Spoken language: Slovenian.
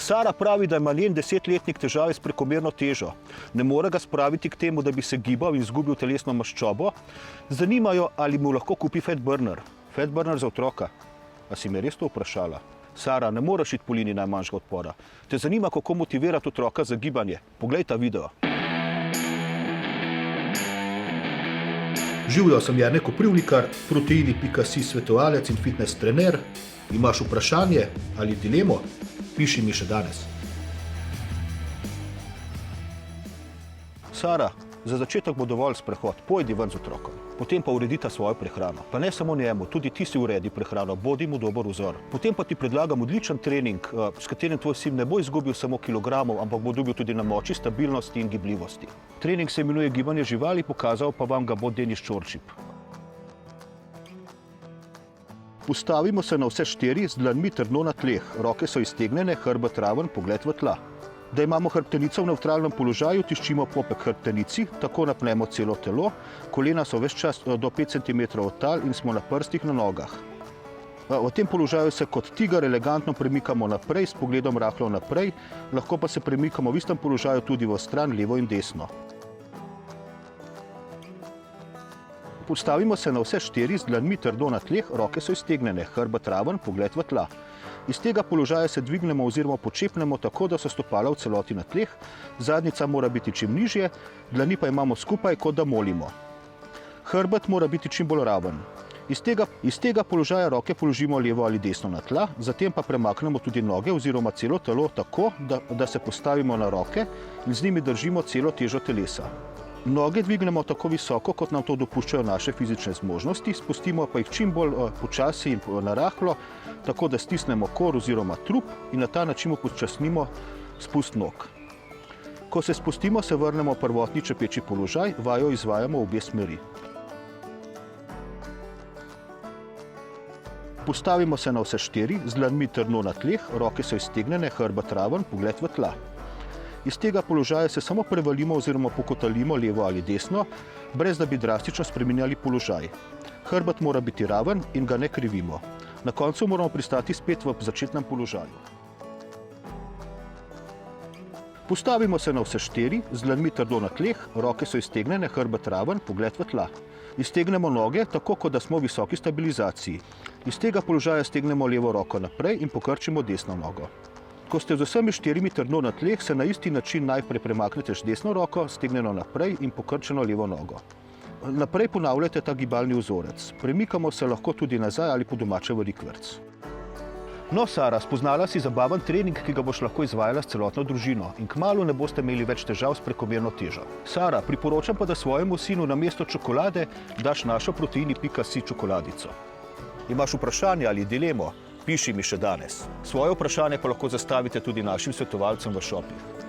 Sara pravi, da ima njen 10-letnik težave s prekomerno težo. Ne more ga spraviti k temu, da bi se gibal in izgubil telesno maščobo. Zanima jo, ali mu lahko kupi fat burner. Fat burner za otroka. A si me res to vprašala? Sara, ne moreš iti po liniji najmanjšega odpora. Te zanima, kako motivirati otroka za gibanje. Poglej ta video. Živijo, sem Jernej Koprivnikar, Proteini.si svetovalec in fitness trener. Imaš vprašanje ali dilemo? Piši mi še danes. Sara, za začetek bo dovolj sprehod. Pojdi ven z otrokom. Potem pa uredita svojo prehrano. Pa ne samo njemu, tudi ti si uredi prehrano. Bodi mu dober vzor. Potem pa ti predlagam odličen trening, s katerim tvoj sin ne bo izgubil samo kilogramov, ampak bo dobil tudi na moči, stabilnosti in gibljivosti. Trening se imenuje gibanje živali, pokazal pa vam ga bo Denis Čorčip. Postavimo se na vse štiri, z dlanmi trdno na tleh. Roke so iztegnjene, hrbet raven, pogled v tla. Da imamo hrbtenico v nevtralnem položaju, tiščimo popek hrbtenici, tako napnemo celo telo, kolena so ves čas do 5 cm od tal in smo na prstih na nogah. V tem položaju se kot tiger elegantno premikamo naprej, s pogledom rahlo naprej, lahko pa se premikamo v istem položaju tudi v stran, levo in desno. Postavimo se na vse štiri, z dlanmi trdo na tleh, roke so iztegnjene, hrbet raven, pogled v tla. Iz tega položaja se dvignemo oziroma počepnemo tako, da so stopala v celoti na tleh, zadnjica mora biti čim nižje, dlani pa imamo skupaj, kot da molimo. Hrbet mora biti čim bolj raven. Iz tega položaja roke položimo levo ali desno na tla, zatem pa premaknemo tudi noge oziroma celo telo tako, da se postavimo na roke in z njimi držimo celo težo telesa. Noge dvignemo tako visoko, kot nam to dopuščajo naše fizične zmožnosti, spustimo pa jih čim bolj počasi in narahlo, tako da stisnemo kor oziroma trup in na ta način upočasnimo spust nog. Ko se spustimo, se vrnemo v prvotni čepeči položaj, vajo izvajamo v obe smeri. Postavimo se na vse štiri, z dlanmi trdno na tleh, roke so iztegnjene, hrbet raven, pogled v tla. Iz tega položaja se samo prevalimo oziroma pokotalimo levo ali desno, brez da bi drastično spreminjali položaj. Hrbet mora biti raven in ga ne krivimo. Na koncu moramo pristati spet v začetnem položaju. Postavimo se na vse štiri, z dlanmi trdo na tleh, roke so iztegnjene, hrbet raven, pogled v tla. Iztegnemo noge, tako kot da smo v visoki stabilizaciji. Iz tega položaja stegnemo levo roko naprej in pokrčimo desno nogo. Ko ste z vsemi štirimi trdno na tleh, se na isti način najprej premaknete z desno roko, stegnjeno naprej in pokrčeno levo nogo. Naprej ponavljate ta gibalni vzorec. Premikamo se lahko tudi nazaj ali po domače v rikverc. No, Sara, spoznala si zabaven trening, ki ga boš lahko izvajala s celotno družino in kmalu ne boste imeli več težav s prekomerno težo. Sara, priporočam pa, da svojemu sinu namesto čokolade daš našo Proteini.si čokoladico. Imaš vprašanje ali dilemo? Piši mi še danes. Svoje vprašanje pa lahko zastavite tudi našim svetovalcem v šopih.